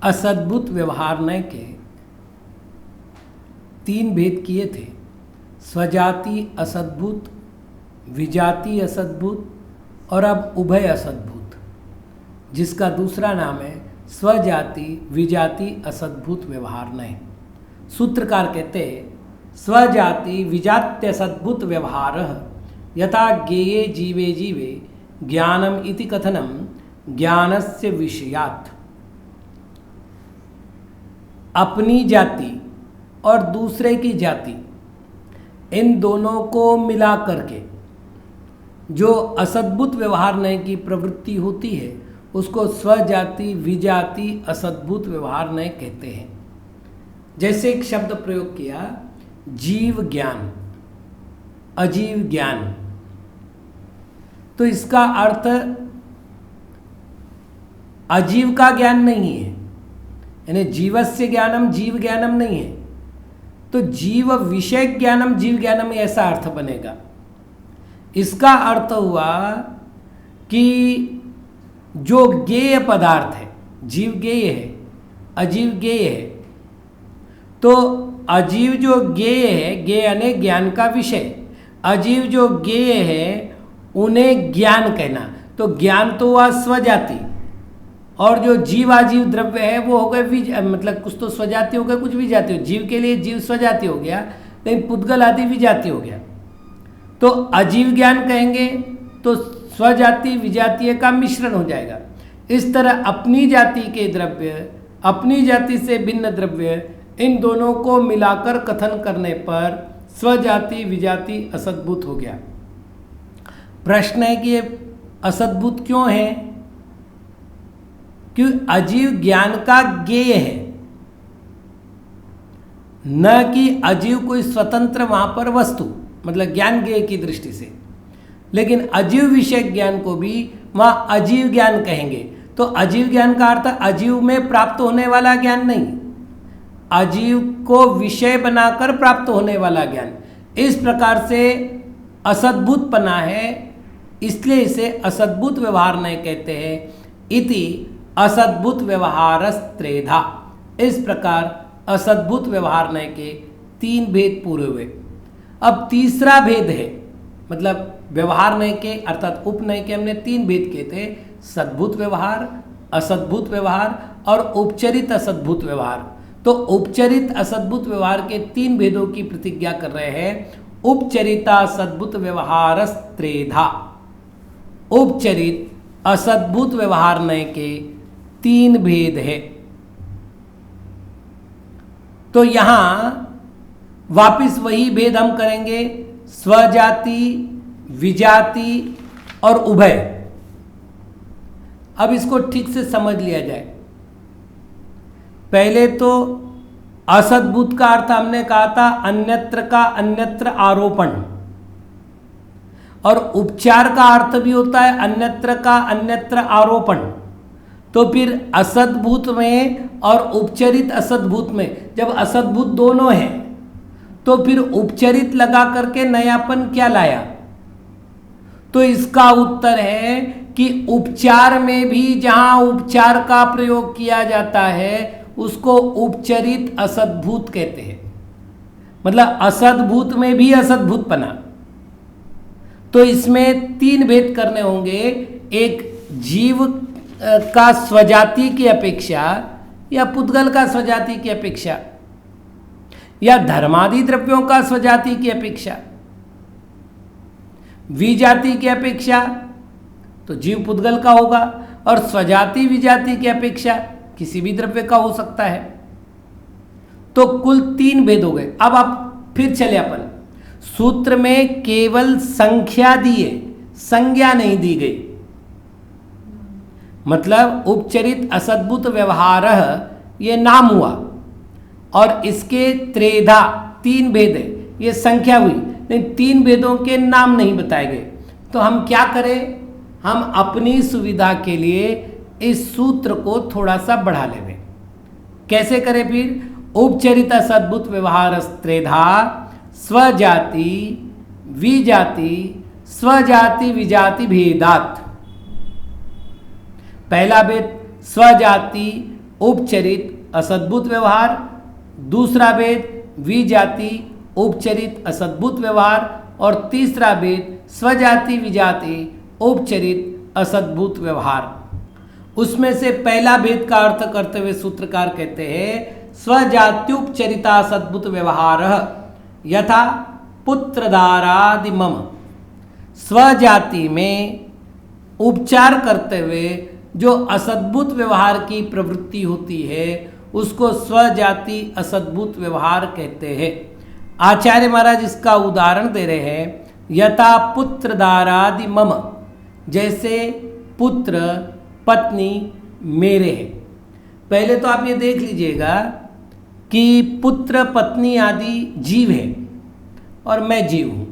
असद्भुत व्यवहारनय के 3 भेद किए थे। स्वजाति असद्भुत, विजाति असद्भुत और अब उभय असद्भुत, जिसका दूसरा नाम है स्वजाति विजाति असद्भुत व्यवहारनय। सूत्रकार कहते हैं स्वजाति विजात्यसद्भुत व्यवहारः यथा ज्ञेये जीवे जीवे ज्ञानम इति कथनम ज्ञानस्य विषयात्। अपनी जाति और दूसरे की जाति, इन दोनों को मिला करके जो असद्भुत व्यवहारनय की प्रवृत्ति होती है उसको स्वजाति विजाति असद्भुत व्यवहारनय कहते हैं। जैसे एक शब्द प्रयोग किया जीव ज्ञान, अजीव ज्ञान, तो इसका अर्थ अजीव का ज्ञान नहीं है, यानी जीवस्य ज्ञानम जीव ज्ञानम नहीं है, तो जीव विषय ज्ञानम जीव ज्ञानम ऐसा अर्थ बनेगा। इसका अर्थ हुआ कि जो ज्ञेय पदार्थ है, जीव ज्ञेय है, अजीव ज्ञेय है, तो अजीव जो ज्ञेय है, ज्ञेय यानी ज्ञान का विषय, अजीव जो ज्ञेय है उन्हें ज्ञान कहना, तो ज्ञान तो हुआ स्वजाति, और जो जीव अजीव द्रव्य है वो हो गए मतलब कुछ तो स्वजाति हो गया, कुछ विजाति हो। जीव के लिए जीव स्वजाति हो गया, लेकिन पुद्गल आदि विजाति हो गया। तो अजीव ज्ञान कहेंगे तो स्वजाति विजातीय का मिश्रण हो जाएगा। इस तरह अपनी जाति के द्रव्य, अपनी जाति से भिन्न द्रव्य, इन दोनों को मिलाकर कथन करने पर स्वजाति विजाति असद्भुत हो गया। प्रश्न है कि ये असद्भुत क्यों है? क्योंकि अजीव ज्ञान का ज्ञेय है, न कि अजीव कोई स्वतंत्र वहां पर वस्तु, मतलब ज्ञान ज्ञेय की दृष्टि से। लेकिन अजीव विषय ज्ञान को भी वहां अजीव ज्ञान कहेंगे, तो अजीव ज्ञान का अर्थ अजीव में प्राप्त होने वाला ज्ञान नहीं, अजीव को विषय बनाकर प्राप्त होने वाला ज्ञान। इस प्रकार से असद्भुत पना है, इसलिए इसे असद्भुत व्यवहारनय कहते हैं। इति असद्भुत व्यवहारस्त्रेधा। इस प्रकार असद्भुत व्यवहारनय के 3 भेद पूरे हुए। अब तीसरा भेद है, मतलब व्यवहारनय के अर्थात उपनय के हमने 3 भेद किए थे, सद्भुत व्यवहार, असद्भुत व्यवहार और उपचरित असद्भुत व्यवहार। तो उपचरित असद्भुत व्यवहार के 3 भेदों की प्रतिज्ञा कर रहे हैं। उपचरिता सद्भुत व्यवहारस्त्रेधा। उपचरित असद्भुत व्यवहारनय के 3 भेद है। तो यहां वापिस वही भेद हम करेंगे, स्वजाति विजाति और उभय। अब इसको ठीक से समझ लिया जाए। पहले तो असद्भुत का अर्थ हमने कहा था अन्यत्र का अन्यत्र आरोपण, और उपचार का अर्थ भी होता है अन्यत्र का अन्यत्र आरोपण। तो फिर असद्भुत में और उपचरित असद्भुत में जब असद्भुत दोनों हैं तो फिर उपचरित लगा करके नयापन क्या लाया? तो इसका उत्तर है कि उपचार में भी जहां उपचार का प्रयोग किया जाता है उसको उपचरित असद्भुत कहते हैं। मतलब असद्भुत में भी असद्भुत पना। तो इसमें 3 भेद करने होंगे। एक जीव का स्वजाति की अपेक्षा या पुद्गल का स्वजाति की अपेक्षा या धर्मादि द्रव्यों का स्वजाति की अपेक्षा, विजाति की अपेक्षा तो जीव पुद्गल का होगा, और स्वजाति विजाति की अपेक्षा किसी भी द्रव्य का हो सकता है। तो कुल 3 भेद हो गए। अब आप फिर चले अपन सूत्र में केवल संख्या दी है, संज्ञा नहीं दी गई। मतलब उपचरित असद्भुत व्यवहार ये नाम हुआ, और इसके त्रेधा 3 भेद है, ये संख्या हुई, लेकिन 3 भेदों के नाम नहीं बताए गए। तो हम क्या करें? हम अपनी सुविधा के लिए इस सूत्र को थोड़ा सा बढ़ा लेंगे। कैसे करें फिर? उपचरित असद्भुत व्यवहार त्रेधा स्वजाति विजाति स्वजाति विजाति भेदात। पहला भेद स्वजाति उपचरित असद्भुत व्यवहार, दूसरा भेद विजाति उपचरित असद्भुत व्यवहार, और तीसरा भेद स्वजाति विजाति उपचरित असद्भुत व्यवहार। उसमें से पहला भेद का अर्थ करते हुए सूत्रकार कहते हैं स्वजात्युपचरिता सद्भुत व्यवहार यथा पुत्रदारादि मम। स्वजाति में उपचार करते हुए जो असद्भुत व्यवहार की प्रवृत्ति होती है उसको स्वजाति असद्भुत व्यवहार कहते हैं। आचार्य महाराज इसका उदाहरण दे रहे हैं यथा पुत्रदारादि मम, जैसे पुत्र पत्नी मेरे हैं। पहले तो आप ये देख लीजिएगा कि पुत्र पत्नी आदि जीव है और मैं जीव हूँ।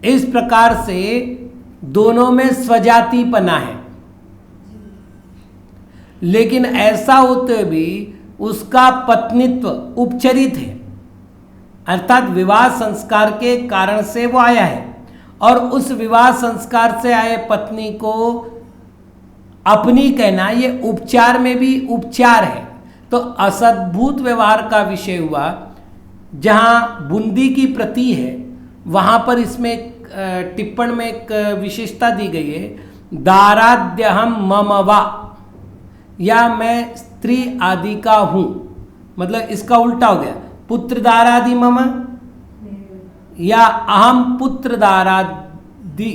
इस प्रकार से दोनों में स्वजातिपना है, लेकिन ऐसा होते भी उसका पत्नीत्व उपचरित है, अर्थात विवाह संस्कार के कारण से वो आया है, और उस विवाह संस्कार से आए पत्नी को अपनी कहना ये उपचार में भी उपचार है। तो असद्भुत व्यवहार का विषय हुआ। जहाँ बूंदी की प्रति है वहाँ पर इसमें टिप्पण में एक विशेषता दी गई है दाराद्यहम मम वा, या मैं स्त्री आदि का हूँ, मतलब इसका उल्टा हो गया पुत्र दारादि मम या अहम पुत्र दारादि।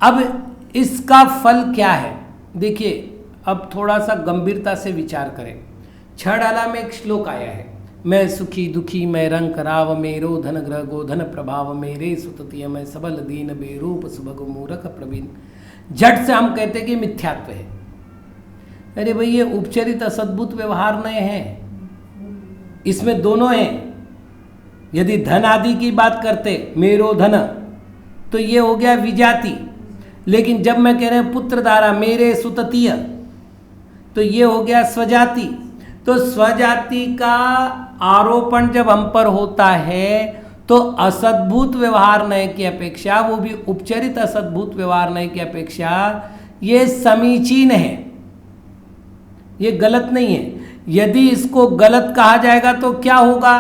अब इसका फल क्या है देखिए, अब थोड़ा सा गंभीरता से विचार करें। छड़ाला में एक श्लोक आया है मैं सुखी दुखी मैं रंग राव मेरो धन ग्रह गोधन प्रभाव मेरे सुततिय मैं सबल दीन बेरूप सुभग मूरख प्रवीण। झट से हम कहते कि मिथ्यात्व है। अरे भाई ये उपचरित असद्भुत व्यवहार नहीं है, इसमें दोनों हैं। यदि धन आदि की बात करते मेरो धन तो ये हो गया विजाति, लेकिन जब मैं कह रहे हैं पुत्र दारा मेरे सुततीय तो ये हो गया स्वजाति। तो स्वजाति का आरोपण जब हम पर होता है तो असद्भुत व्यवहार नय की अपेक्षा, वो भी उपचरित असद्भुत व्यवहार नय की अपेक्षा ये समीचीन है, ये गलत नहीं है। यदि इसको गलत कहा जाएगा तो क्या होगा,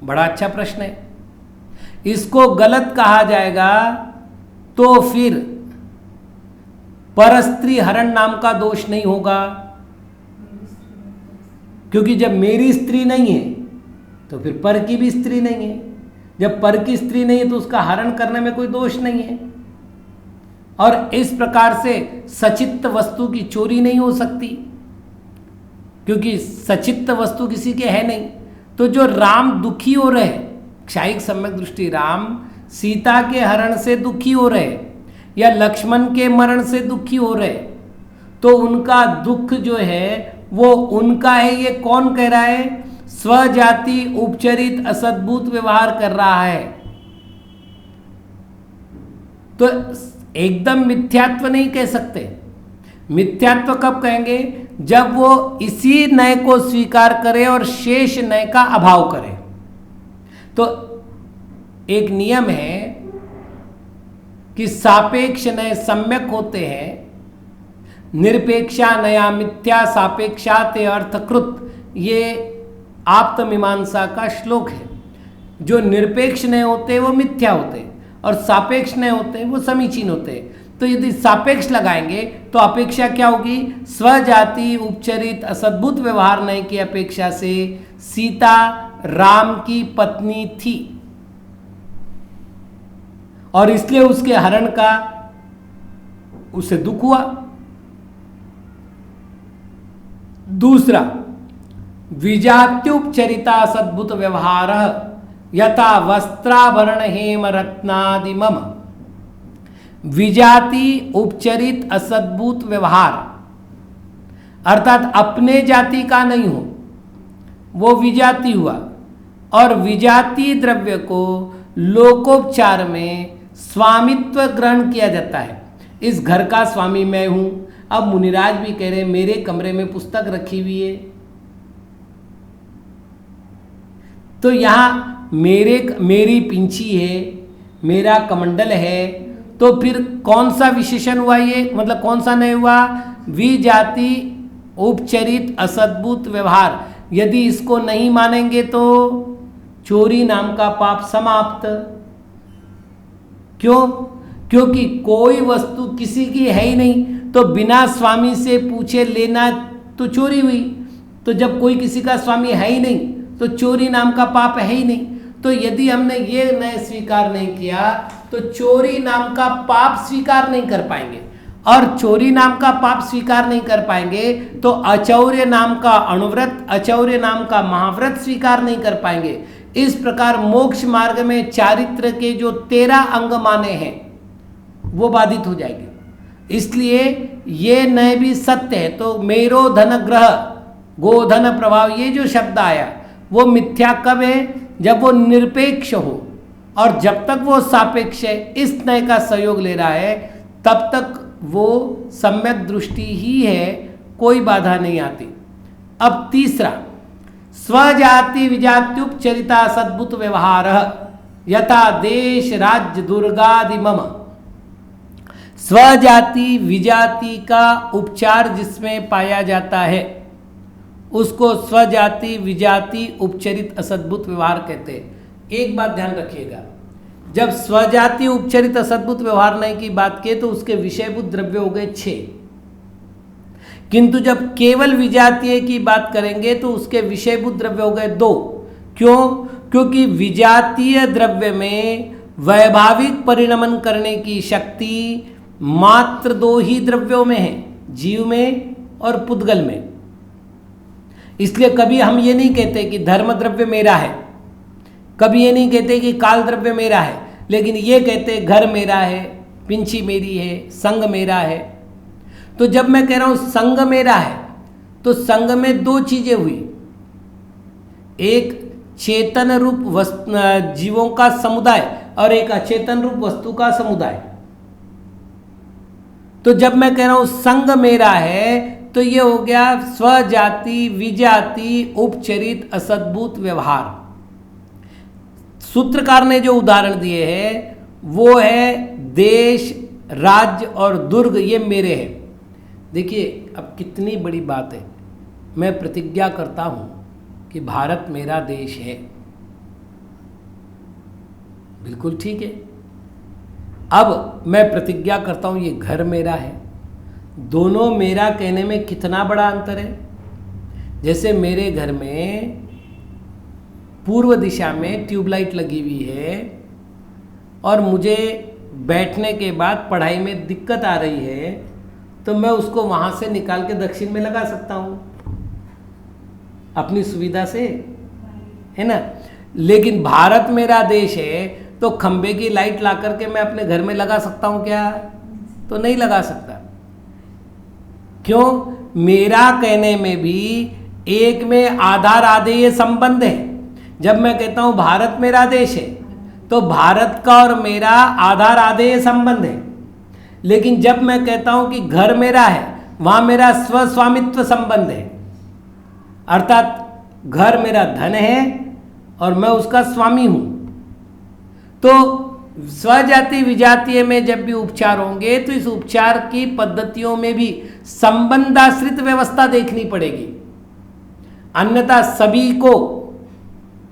बड़ा अच्छा प्रश्न है। इसको गलत कहा जाएगा तो फिर परस्त्री हरण नाम का दोष नहीं होगा, क्योंकि जब मेरी स्त्री नहीं है तो फिर पर की भी स्त्री नहीं है। जब पर की स्त्री नहीं है तो उसका हरण करने में कोई दोष नहीं है। और इस प्रकार से सचित्त वस्तु की चोरी नहीं हो सकती, क्योंकि सचित्त वस्तु किसी के है नहीं। तो जो राम दुखी हो रहे, क्षायिक सम्यक दृष्टि राम सीता के हरण से दुखी हो रहे या लक्ष्मण के मरण से दुखी हो रहे, तो उनका दुख जो है वो उनका है। ये कौन कह रहा है, स्वजाति उपचरित असद्भुत व्यवहार कर रहा है। तो एकदम मिथ्यात्व नहीं कह सकते। मिथ्यात्व कब कहेंगे, जब वो इसी नय को स्वीकार करे और शेष नय का अभाव करे। तो एक नियम है कि सापेक्ष नय सम्यक होते हैं, निरपेक्षा नया मिथ्या सापेक्षा ते अर्थकृत। ये आप्त मीमांसा का श्लोक है। जो निरपेक्ष नय होते वो मिथ्या होते और सापेक्ष नय होते वो समीचीन होते। तो यदि सापेक्ष लगाएंगे तो अपेक्षा क्या होगी, स्वजाति उपचरित असद्भुत व्यवहार नय की अपेक्षा से सीता राम की पत्नी थी और इसलिए उसके हरण का उसे दुख हुआ। दूसरा, विजात्युपचरिता सद्भुत व्यवहार यथा वस्त्राभरण हेम रत्नादि मम। विजाति उपचरित असद्भुत व्यवहार अर्थात अपने जाति का नहीं हो, वो विजाति हुआ। और विजाति द्रव्य को लोकोपचार में स्वामित्व ग्रहण किया जाता है। इस घर का स्वामी मैं हूं। अब मुनिराज भी कह रहे हैं मेरे कमरे में पुस्तक रखी हुई है, तो यहां मेरी पिंची है, मेरा कमंडल है। तो फिर कौन सा विशेषण हुआ ये, मतलब कौन सा नहीं हुआ, विजाति उपचरित असद्भुत व्यवहार, यदि इसको नहीं मानेंगे तो चोरी नाम का पाप समाप्त। क्यों? क्योंकि कोई वस्तु किसी की है ही नहीं, तो बिना स्वामी से पूछे लेना तो चोरी हुई। तो जब कोई किसी का स्वामी है ही नहीं तो चोरी नाम का पाप है ही नहीं। तो यदि हमने ये नए स्वीकार नहीं किया तो चोरी नाम का पाप स्वीकार नहीं कर पाएंगे, और चोरी नाम का पाप स्वीकार नहीं कर पाएंगे तो अचौर्य नाम का अणुव्रत, अचौर्य नाम का महाव्रत स्वीकार नहीं कर पाएंगे। इस प्रकार मोक्ष मार्ग में चारित्र के जो 13 अंग माने हैं वो बाधित हो जाएंगे। इसलिए ये नए भी सत्य है। तो मेरो धन ग्रह गोधन प्रभाव, ये जो शब्द आया वो मिथ्या कब है? जब वो निरपेक्ष हो, और जब तक वो सापेक्ष है, इस नए का सहयोग ले रहा है, तब तक वो सम्यक दृष्टि ही है, कोई बाधा नहीं आती। अब तीसरा, स्वजाति विजात्युपचरिता सद्भुत व्यवहार यथा देश राज्य दुर्गादि मम। स्वजाति विजाति का उपचार जिसमें पाया जाता है उसको स्वजाति विजाति उपचरित असद्भुत व्यवहार कहते हैं। एक बात ध्यान रखिएगा, जब स्वजाति उपचरित असद्भुत व्यवहार नहीं की बात की तो उसके विषयभूत द्रव्य हो गए 6, किंतु जब केवल विजातीय की बात करेंगे तो उसके विषयभूत द्रव्य हो गए 2। क्यों? क्योंकि विजातीय द्रव्य में वैभाविक परिणमन करने की शक्ति मात्र 2 ही द्रव्यों में है, जीव में और पुद्गल में। इसलिए कभी हम ये नहीं कहते कि धर्म द्रव्य मेरा है, कभी ये नहीं कहते कि काल द्रव्य मेरा है, लेकिन ये कहते घर मेरा है, पिंची मेरी है, संग मेरा है। तो जब मैं कह रहा हूं संग मेरा है तो संग में 2 चीजें हुई, एक चेतन रूप जीवों का समुदाय और एक अचेतन रूप वस्तु का समुदाय। तो जब मैं कह रहा हूं संग मेरा है तो ये हो गया स्वजाति विजाति उपचरित असद्भुत व्यवहार। सूत्रकार ने जो उदाहरण दिए हैं वो है देश राज्य और दुर्ग, ये मेरे हैं। देखिए अब कितनी बड़ी बात है, मैं प्रतिज्ञा करता हूं कि भारत मेरा देश है, बिल्कुल ठीक है। अब मैं प्रतिज्ञा करता हूं ये घर मेरा है। दोनों मेरा कहने में कितना बड़ा अंतर है। जैसे मेरे घर में पूर्व दिशा में ट्यूबलाइट लगी हुई है और मुझे बैठने के बाद पढ़ाई में दिक्कत आ रही है तो मैं उसको वहाँ से निकाल के दक्षिण में लगा सकता हूँ अपनी सुविधा से, है ना। लेकिन भारत मेरा देश है तो खंबे की लाइट ला करके मैं अपने घर में लगा सकता हूँ क्या? तो नहीं लगा सकता। क्यों? मेरा कहने में भी एक में आधार आधेय संबंध है। जब मैं कहता हूँ भारत मेरा देश है तो भारत का और मेरा आधार आधेय संबंध है, लेकिन जब मैं कहता हूँ कि घर मेरा है वहाँ मेरा स्वस्वामित्व संबंध है, अर्थात घर मेरा धन है और मैं उसका स्वामी हूँ। तो स्वजाति विजातीय में जब भी उपचार होंगे तो इस उपचार की पद्धतियों में भी संबंधाश्रित व्यवस्था देखनी पड़ेगी, अन्यथा सभी को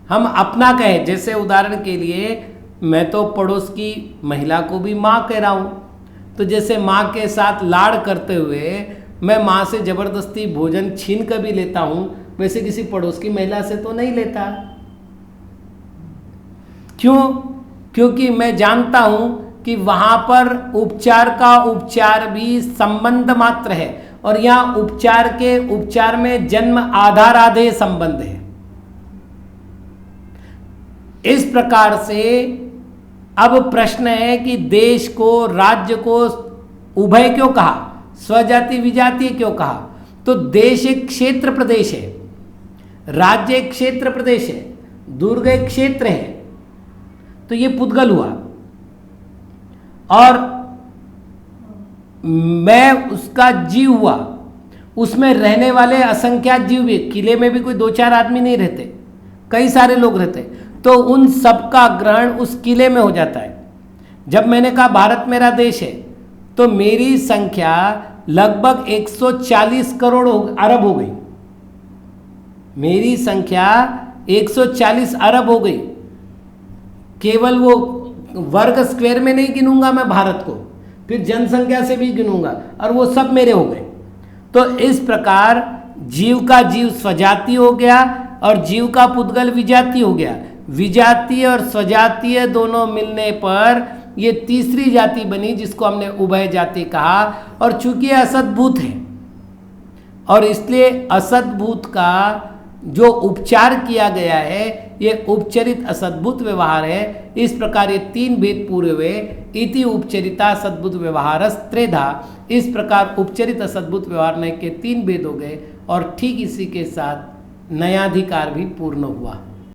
हम अपना कहें। जैसे उदाहरण के लिए मैं तो पड़ोस की महिला को भी माँ कह रहा हूँ, तो जैसे माँ के साथ लाड़ करते हुए मैं माँ से ज़बरदस्ती भोजन छीन कर भी लेता हूँ, वैसे किसी पड़ोस की महिला से तो नहीं लेता। क्यों? क्योंकि मैं जानता हूँ कि वहाँ पर उपचार का उपचार भी संबंध मात्र है और यहाँ उपचार में जन्म आधार आधेय संबंध है। इस प्रकार से अब प्रश्न है कि देश को राज्य को उभय क्यों कहा, स्वजाति विजातीय क्यों कहा? तो देश एक क्षेत्र प्रदेश है, राज्य एक क्षेत्र प्रदेश है, दुर्ग एक क्षेत्र है, तो ये पुद्गल हुआ। और मैं उसका जीव हुआ, उसमें रहने वाले असंख्यात जीव भी, किले में भी कोई 2-4 आदमी नहीं रहते, कई सारे लोग रहते, तो उन सब का ग्रहण उस किले में हो जाता है। जब मैंने कहा भारत मेरा देश है तो मेरी संख्या लगभग 140 करोड़ अरब हो गई। मेरी संख्या 140 अरब हो गई। केवल वो वर्ग स्क्वायर में नहीं गिनूंगा मैं भारत को, फिर जनसंख्या से भी गिनूंगा, और वो सब मेरे हो गए। तो इस प्रकार जीव का जीव स्वजातीय हो गया और जीव का पुद्गल विजातीय हो गया। विजातीय और स्वजातीय दोनों मिलने पर ये तीसरी जाति बनी, जिसको हमने उभय जाति कहा। और चूंकि ये असद्भूत है और इसलिए असद्भूत का जो उपचार किया गया है ये उपचरित असद्भुत व्यवहार है। इस प्रकार ये तीन भेद पूरे हुए। इति उपचरिता सद्भुत व्यवहारस त्रेधा। इस प्रकार उपचरित असद्भुत व्यवहार के तीन भेद हो गए और ठीक इसी के साथ नयाधिकार भी पूर्ण हुआ।